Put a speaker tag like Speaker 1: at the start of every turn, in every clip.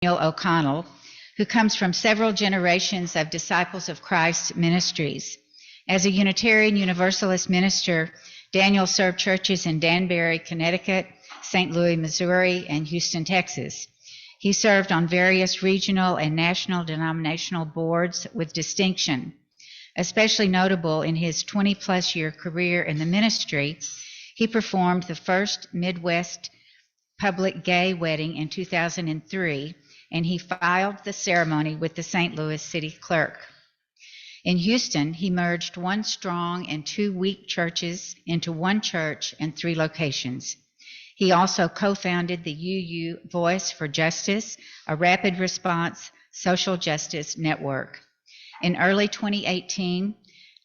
Speaker 1: Daniel O'Connell, who comes from several generations of Disciples of Christ ministries. As a Unitarian Universalist minister, Daniel served churches in Danbury, Connecticut, St. Louis, Missouri, and Houston, Texas. He served on various regional and national denominational boards with distinction. Especially notable in his 20-plus year career in the ministry, he performed the first Midwest public gay wedding in 2003, and he filed the ceremony with the St. Louis City Clerk. In Houston, he merged one strong and two weak churches into one church and 3 locations. He also co-founded the UU Voice for Justice, a rapid response social justice network. In early 2018,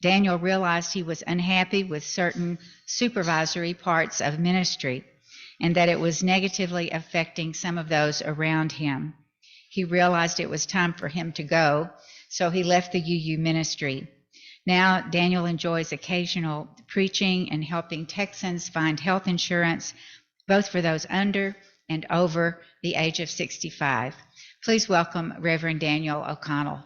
Speaker 1: Daniel realized he was unhappy with certain supervisory parts of ministry and that it was negatively affecting some of those around him. He realized it was time for him to go, so he left the UU ministry. Now, Daniel enjoys occasional preaching and helping Texans find health insurance, both for those under and over the age of 65. Please welcome Reverend Daniel O'Connell.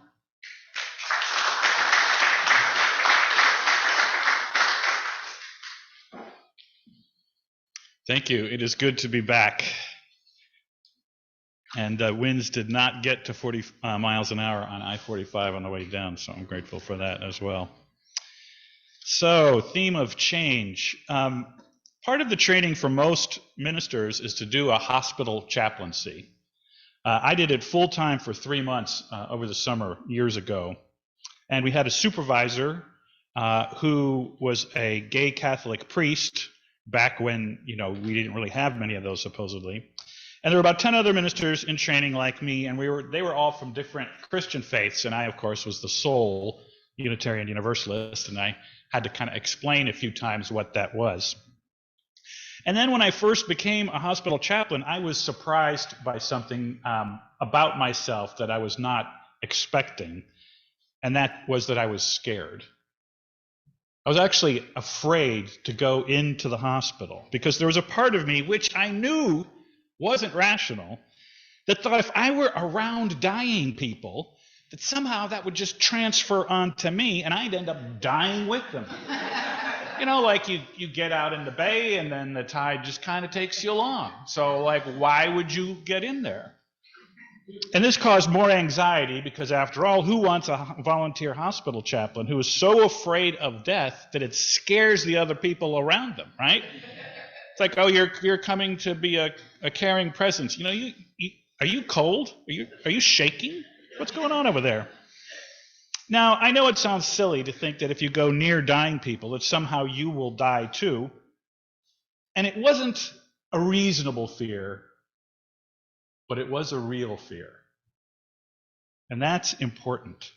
Speaker 2: Thank you. It is good to be back. And winds did not get to 40 miles an hour on I-45 on the way down, so I'm grateful for that as well. So, theme of change. Part of the training for most ministers is to do a hospital chaplaincy. I did it full-time for 3 months over the summer years ago. And we had a supervisor who was a gay Catholic priest back when, we didn't really have many of those supposedly. And there were about 10 other ministers in training like me, and they were all from different Christian faiths, and I, of course, was the sole Unitarian Universalist, and I had to kind of explain a few times what that was. And then when I first became a hospital chaplain, I was surprised by something about myself that I was not expecting, and that was that I was scared. I was actually afraid to go into the hospital because there was a part of me which I knew wasn't rational that thought if I were around dying people, that somehow that would just transfer onto me and I'd end up dying with them. Like you get out in the bay and then the tide just kind of takes you along. So why would you get in there? And this caused more anxiety because, after all, who wants a volunteer hospital chaplain who is so afraid of death that it scares the other people around them, right? It's like, oh, you're coming to be a caring presence. Are you cold? Are you shaking? What's going on over there? Now, I know it sounds silly to think that if you go near dying people, that somehow you will die too. And it wasn't a reasonable fear, but it was a real fear. And that's important.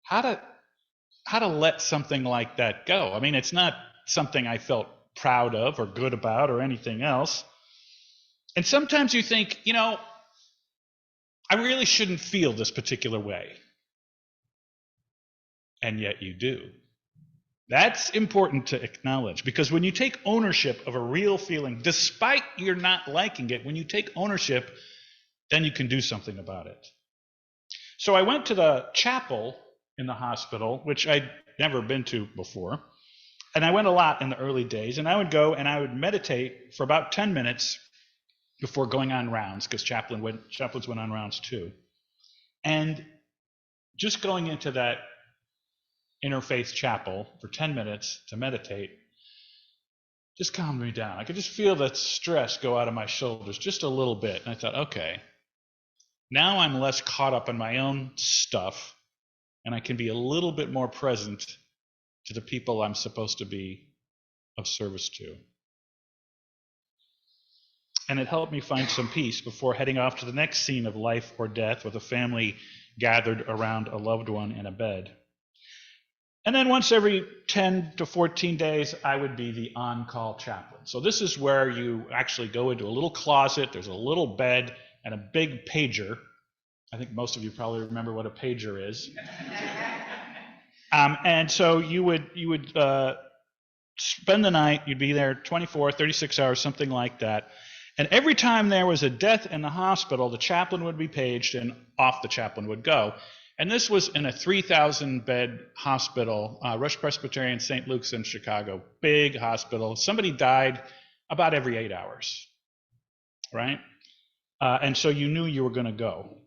Speaker 2: How to let something like that go? I mean, it's not something I felt proud of or good about or anything else. And sometimes you think, I really shouldn't feel this particular way. And yet you do. That's important to acknowledge, because when you take ownership of a real feeling, despite you're not liking it, when you take ownership, then you can do something about it. So I went to the chapel in the hospital, which I'd never been to before, and I went a lot in the early days, and I would go and I would meditate for about 10 minutes before going on rounds, because chaplains went on rounds too. And just going into that interfaith chapel for 10 minutes to meditate just calmed me down. I could just feel that stress go out of my shoulders just a little bit. And I thought, okay, now I'm less caught up in my own stuff, and I can be a little bit more present to the people I'm supposed to be of service to. And it helped me find some peace before heading off to the next scene of life or death with a family gathered around a loved one in a bed. And then once every 10 to 14 days, I would be the on-call chaplain. So this is where you actually go into a little closet, there's a little bed, and a big pager. I think most of you probably remember what a pager is. And so you would spend the night, you'd be there 24, 36 hours, something like that. And every time there was a death in the hospital, the chaplain would be paged and off the chaplain would go. And this was in a 3,000-bed hospital, Rush Presbyterian St. Luke's in Chicago, big hospital. Somebody died about every 8 hours, right? And so you knew you were going to go.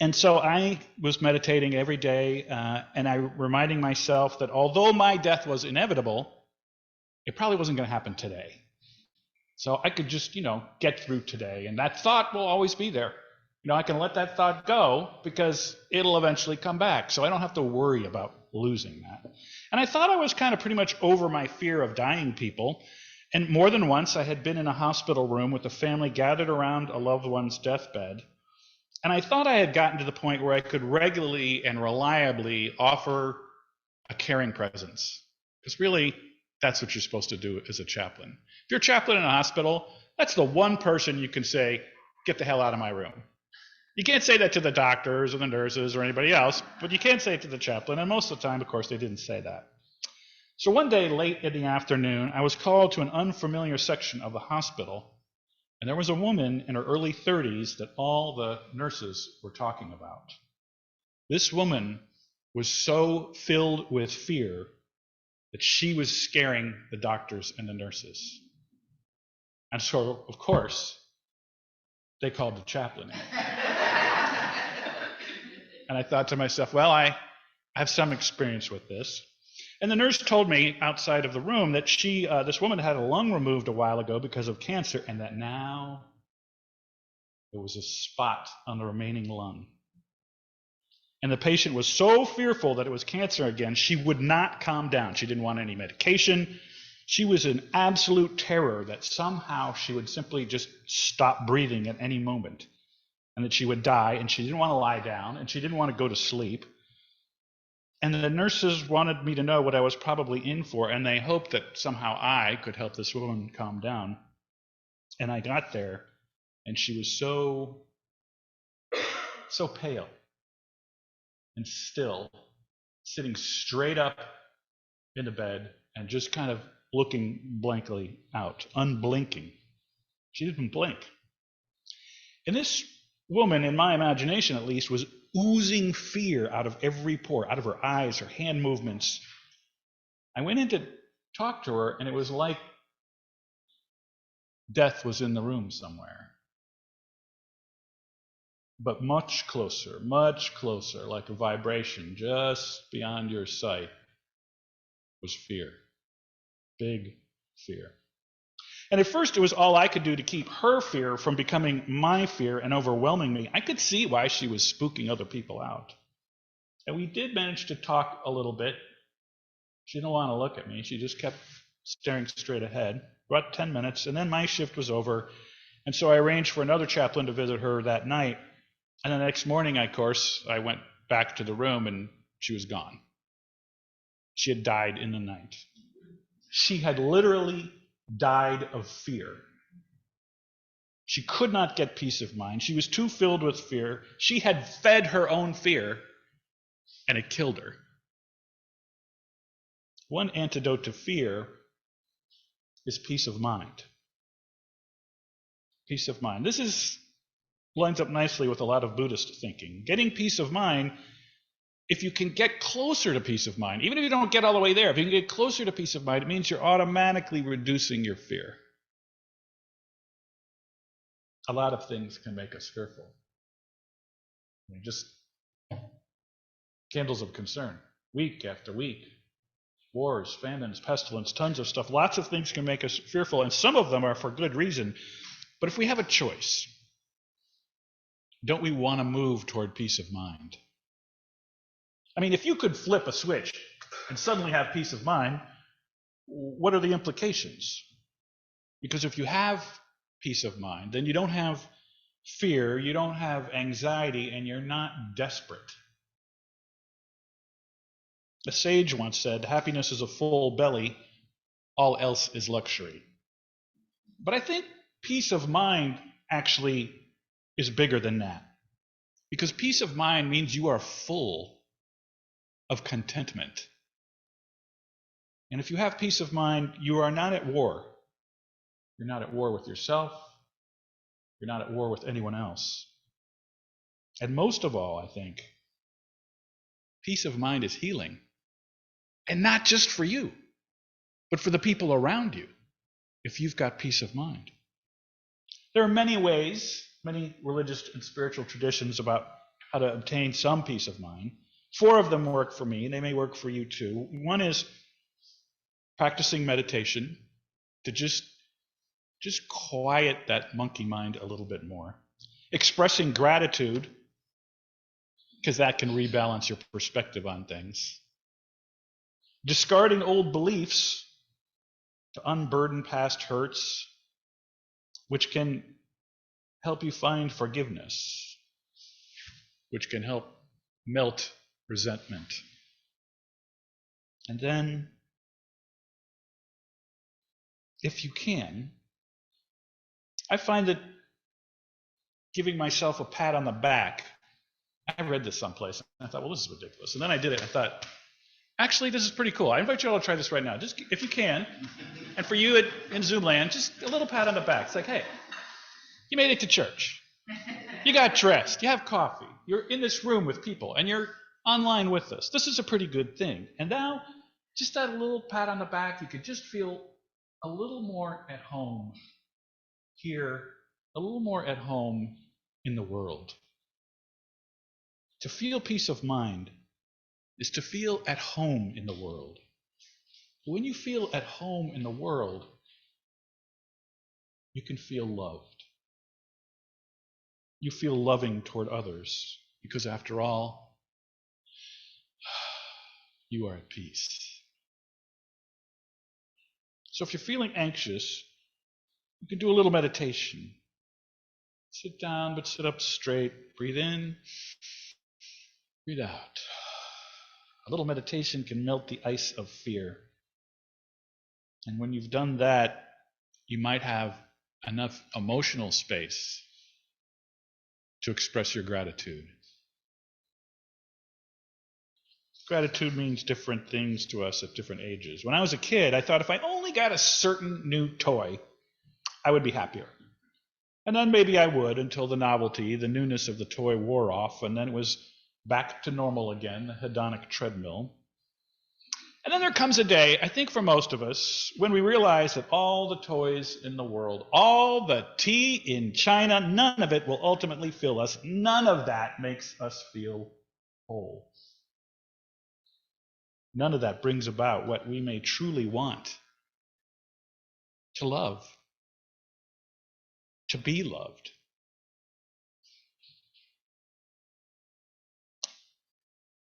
Speaker 2: And so I was meditating every day, and I reminding myself that although my death was inevitable, it probably wasn't going to happen today. So I could just, get through today. And that thought will always be there. I can let that thought go because it'll eventually come back. So I don't have to worry about losing that. And I thought I was kind of pretty much over my fear of dying people. And more than once, I had been in a hospital room with a family gathered around a loved one's deathbed. And I thought I had gotten to the point where I could regularly and reliably offer a caring presence. Because really, that's what you're supposed to do as a chaplain. If you're a chaplain in a hospital, that's the one person you can say, get the hell out of my room. You can't say that to the doctors or the nurses or anybody else, but you can say it to the chaplain. And most of the time, of course, they didn't say that. So one day late in the afternoon, I was called to an unfamiliar section of the hospital. And there was a woman in her early 30s that all the nurses were talking about. This woman was so filled with fear that she was scaring the doctors and the nurses. And so, of course, they called the chaplain in. And I thought to myself, well, I have some experience with this. And the nurse told me outside of the room that this woman had a lung removed a while ago because of cancer, and that now there was a spot on the remaining lung. And the patient was so fearful that it was cancer again, she would not calm down. She didn't want any medication. She was in absolute terror that somehow she would simply just stop breathing at any moment and that she would die, and she didn't want to lie down, and she didn't want to go to sleep. And the nurses wanted me to know what I was probably in for, and they hoped that somehow I could help this woman calm down. And I got there, and she was so pale and still, sitting straight up in the bed and just kind of looking blankly out, unblinking. She didn't blink. And this woman, in my imagination at least, was oozing fear out of every pore, out of her eyes, her hand movements. I went in to talk to her, and it was like death was in the room somewhere. But much closer, like a vibration just beyond your sight was fear. Big fear. And at first it was all I could do to keep her fear from becoming my fear and overwhelming me. I could see why she was spooking other people out. And we did manage to talk a little bit. She didn't want to look at me. She just kept staring straight ahead. About 10 minutes, and then my shift was over. And so I arranged for another chaplain to visit her that night. And the next morning, of course, I went back to the room, and she was gone. She had died in the night. She had literally died of fear. She could not get peace of mind. She was too filled with fear. She had fed her own fear, and it killed her. One antidote to fear is peace of mind. Peace of mind. This lines up nicely with a lot of Buddhist thinking. Getting peace of mind, if you can get closer to peace of mind, even if you don't get all the way there, if you can get closer to peace of mind, it means you're automatically reducing your fear. A lot of things can make us fearful. Just candles of concern, week after week. Wars, famines, pestilence, tons of stuff. Lots of things can make us fearful, and some of them are for good reason. But if we have a choice, don't we want to move toward peace of mind? I mean, if you could flip a switch and suddenly have peace of mind, what are the implications? Because if you have peace of mind, then you don't have fear, you don't have anxiety, and you're not desperate. A sage once said, happiness is a full belly, all else is luxury. But I think peace of mind actually is bigger than that. Because peace of mind means you are full of contentment. And if you have peace of mind, you are not at war. You're not at war with yourself. You're not at war with anyone else. And most of all, I think, peace of mind is healing. And not just for you, but for the people around you, if you've got peace of mind. There are many ways, many religious and spiritual traditions about how to obtain some peace of mind. 4 of them work for me, and they may work for you too. One is practicing meditation to just quiet that monkey mind a little bit more. Expressing gratitude, because that can rebalance your perspective on things. Discarding old beliefs to unburden past hurts, which can help you find forgiveness, which can help melt resentment. And then, if you can, I find that giving myself a pat on the back, I read this someplace, and I thought, well, this is ridiculous. And then I did it, and I thought, actually, this is pretty cool. I invite you all to try this right now. Just, if you can, and for you in Zoom land, just a little pat on the back. It's like, hey, you made it to church. You got dressed. You have coffee. You're in this room with people, and you're online with us. This is a pretty good thing. And now, just that little pat on the back, you could just feel a little more at home here, a little more at home in the world. To feel peace of mind is to feel at home in the world. When you feel at home in the world, you can feel loved. You feel loving toward others, because after all, you are at peace. So if you're feeling anxious, you can do a little meditation. Sit down, but sit up straight. Breathe in, breathe out. A little meditation can melt the ice of fear. And when you've done that, you might have enough emotional space to express your gratitude. Gratitude means different things to us at different ages. When I was a kid, I thought if I only got a certain new toy, I would be happier. And then maybe I would, until the novelty, the newness of the toy wore off, and then it was back to normal again, the hedonic treadmill. And then there comes a day, I think for most of us, when we realize that all the toys in the world, all the tea in China, none of it will ultimately fill us. None of that makes us feel whole. None of that brings about what we may truly want: to love, to be loved.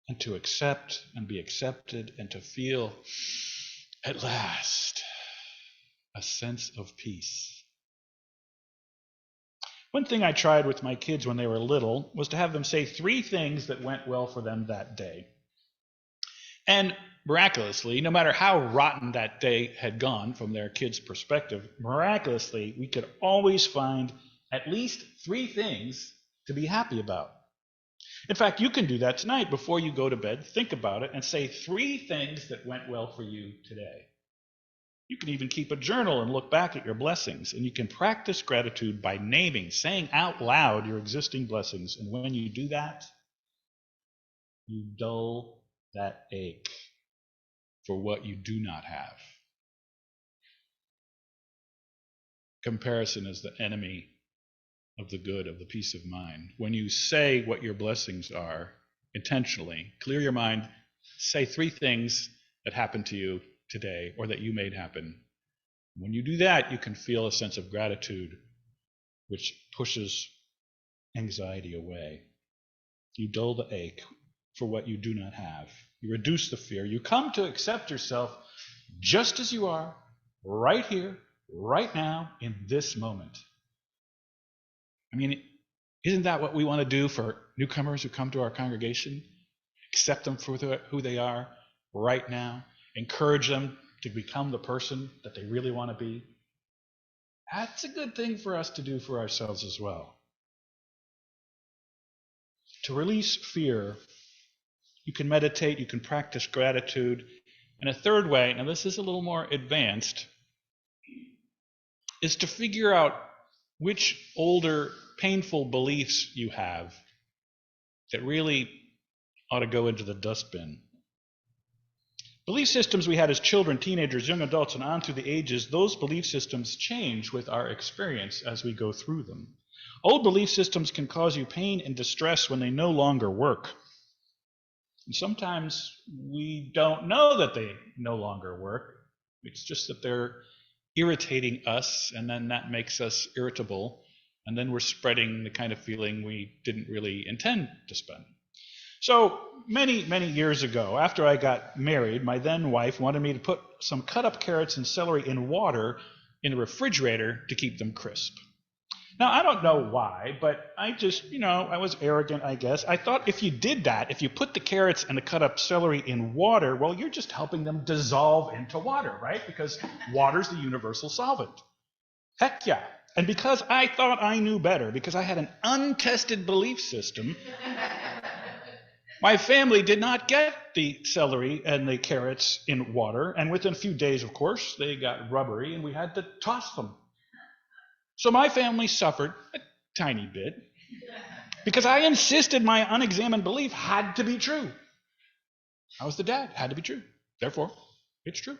Speaker 2: And to accept and be accepted, and to feel, at last, a sense of peace. One thing I tried with my kids when they were little was to have them say 3 things that went well for them that day. And miraculously, no matter how rotten that day had gone from their kids' perspective, miraculously, we could always find at least 3 things to be happy about. In fact, you can do that tonight before you go to bed. Think about it and say 3 things that went well for you today. You can even keep a journal and look back at your blessings, and you can practice gratitude by naming, saying out loud your existing blessings. And when you do that, you dull that ache for what you do not have. Comparison is the enemy of the good, of the peace of mind. When you say what your blessings are intentionally, clear your mind, say 3 things that happened to you today or that you made happen. When you do that, you can feel a sense of gratitude, which pushes anxiety away. You dull the ache for what you do not have. You reduce the fear. You come to accept yourself just as you are, right here, right now, in this moment. I mean, isn't that what we want to do for newcomers who come to our congregation? Accept them for who they are right now. Encourage them to become the person that they really want to be. That's a good thing for us to do for ourselves as well. To release fear, you can meditate, you can practice gratitude. And a third way, now this is a little more advanced, is to figure out which older, painful beliefs you have that really ought to go into the dustbin. Belief systems we had as children, teenagers, young adults, and on through the ages, those belief systems change with our experience as we go through them. Old belief systems can cause you pain and distress when they no longer work. And sometimes we don't know that they no longer work. It's just that they're irritating us, and then that makes us irritable, and then we're spreading the kind of feeling we didn't really intend to spend. So many, many years ago, after I got married, my then wife wanted me to put some cut up carrots and celery in water in the refrigerator to keep them crisp. Now, I don't know why, but I just, I was arrogant, I guess. I thought if you did that, if you put the carrots and the cut up celery in water, well, you're just helping them dissolve into water, right? Because water's the universal solvent. Heck yeah. And because I thought I knew better, because I had an untested belief system, my family did not get the celery and the carrots in water, and within a few days, of course, they got rubbery, and we had to toss them. So my family suffered a tiny bit, because I insisted my unexamined belief had to be true. I was the dad, had to be true. Therefore, it's true.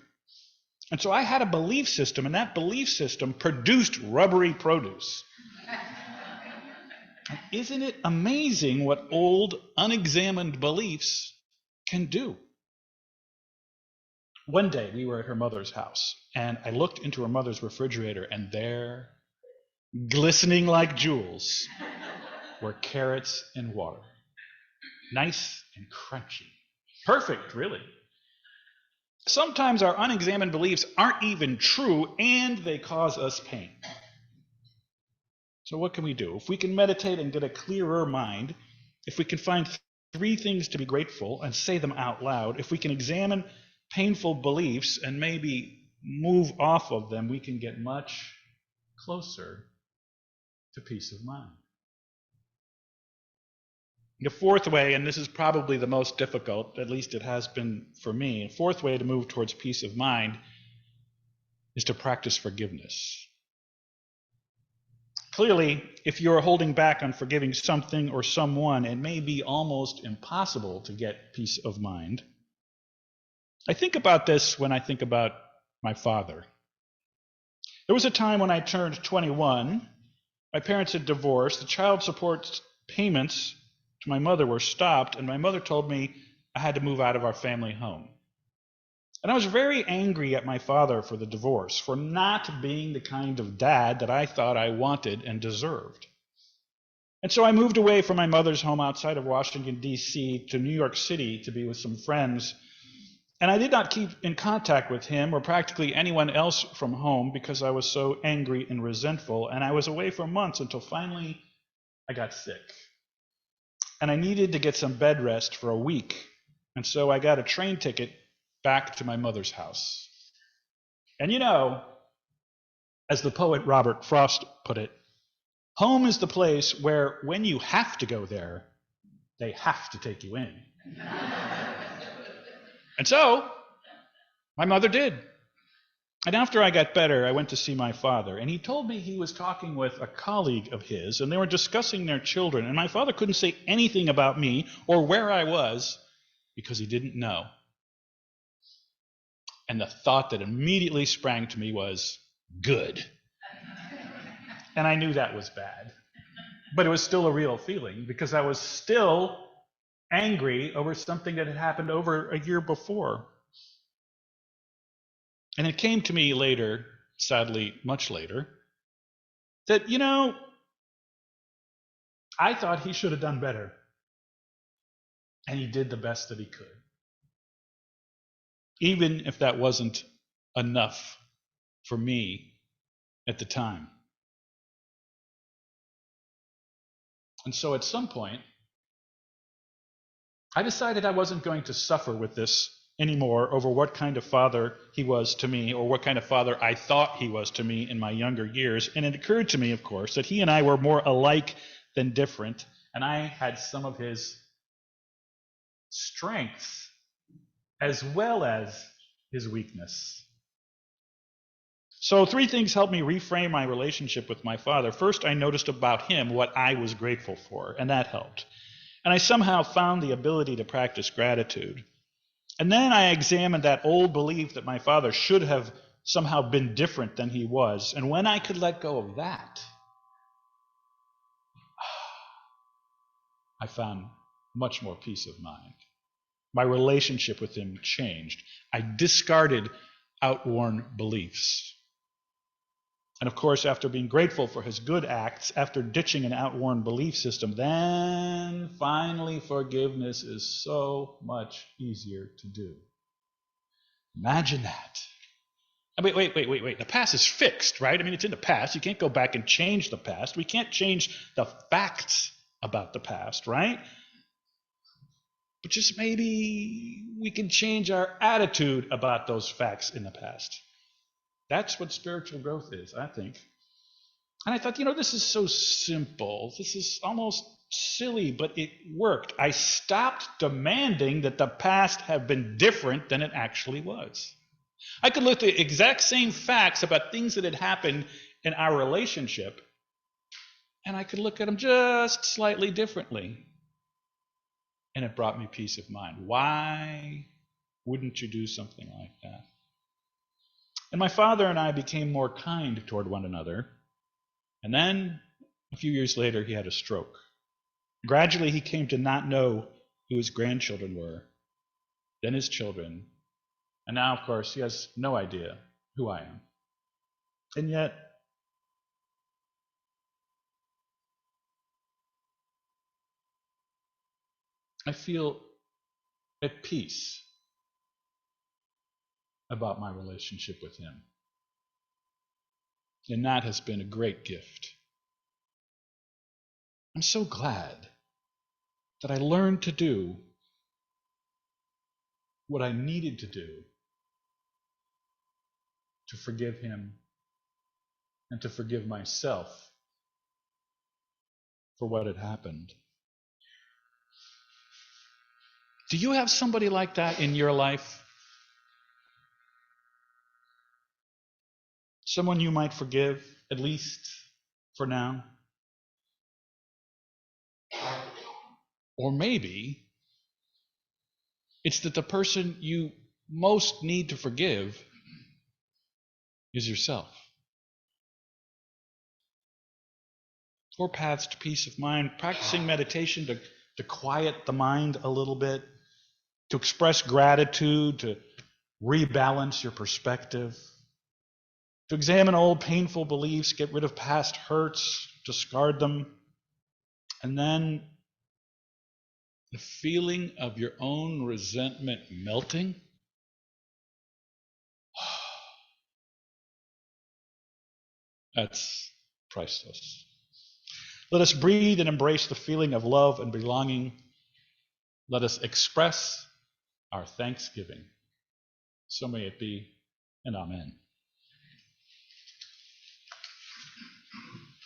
Speaker 2: And so I had a belief system, and that belief system produced rubbery produce. Isn't it amazing what old, unexamined beliefs can do? One day, we were at her mother's house, and I looked into her mother's refrigerator, and there, glistening like jewels, were carrots and water. Nice and crunchy. Perfect, really. Sometimes our unexamined beliefs aren't even true, and they cause us pain. So what can we do? If we can meditate and get a clearer mind, if we can find 3 things to be grateful and say them out loud, if we can examine painful beliefs and maybe move off of them, we can get much closer to peace of mind. The 4th way, and this is probably the most difficult, at least it has been for me, the 4th way to move towards peace of mind is to practice forgiveness. Clearly, if you're holding back on forgiving something or someone, it may be almost impossible to get peace of mind. I think about this when I think about my father. There was a time when I turned 21. My parents had divorced. The child support payments to my mother were stopped, and my mother told me I had to move out of our family home. And I was very angry at my father for the divorce, for not being the kind of dad that I thought I wanted and deserved. And so I moved away from my mother's home outside of Washington, D.C. to New York City to be with some friends. And I did not keep in contact with him or practically anyone else from home because I was so angry and resentful. And I was away for months until finally I got sick. And I needed to get some bed rest for a week. And so I got a train ticket back to my mother's house. And as the poet Robert Frost put it, home is the place where when you have to go there, they have to take you in. And so, my mother did. And after I got better, I went to see my father, and he told me he was talking with a colleague of his, and they were discussing their children, and my father couldn't say anything about me or where I was because he didn't know. And the thought that immediately sprang to me was, good. And I knew that was bad. But it was still a real feeling because I was still angry over something that had happened over a year before. And it came to me later, sadly much later, that, I thought he should have done better. And he did the best that he could. Even if that wasn't enough for me at the time. And so at some point, I decided I wasn't going to suffer with this anymore over what kind of father he was to me or what kind of father I thought he was to me in my younger years. And it occurred to me, of course, that he and I were more alike than different, and I had some of his strengths as well as his weakness. So 3 things helped me reframe my relationship with my father. First, I noticed about him what I was grateful for, and that helped. And I somehow found the ability to practice gratitude. And then I examined that old belief that my father should have somehow been different than he was. And when I could let go of that, I found much more peace of mind. My relationship with him changed. I discarded outworn beliefs. And of course, after being grateful for his good acts, after ditching an outworn belief system, then finally forgiveness is so much easier to do. Imagine that. Wait. The past is fixed, right? I mean, it's in the past. You can't go back and change the past. We can't change the facts about the past, right? But just maybe we can change our attitude about those facts in the past. That's what spiritual growth is, I think. And I thought, this is so simple. This is almost silly, but it worked. I stopped demanding that the past have been different than it actually was. I could look at the exact same facts about things that had happened in our relationship, and I could look at them just slightly differently. And it brought me peace of mind. Why wouldn't you do something like that? And my father and I became more kind toward one another. And then, a few years later, he had a stroke. Gradually, he came to not know who his grandchildren were, then his children. And now, of course, he has no idea who I am. And yet, I feel at peace about my relationship with him. And that has been a great gift. I'm so glad that I learned to do what I needed to do to forgive him and to forgive myself for what had happened. Do you have somebody like that in your life? Someone you might forgive, at least for now? Or maybe it's that the person you most need to forgive is yourself. 4 paths to peace of mind: practicing meditation to quiet the mind a little bit, to express gratitude, to rebalance your perspective, to examine old painful beliefs, get rid of past hurts, discard them, and then the feeling of your own resentment melting. That's priceless. Let us breathe and embrace the feeling of love and belonging. Let us express our thanksgiving. So may it be, and amen.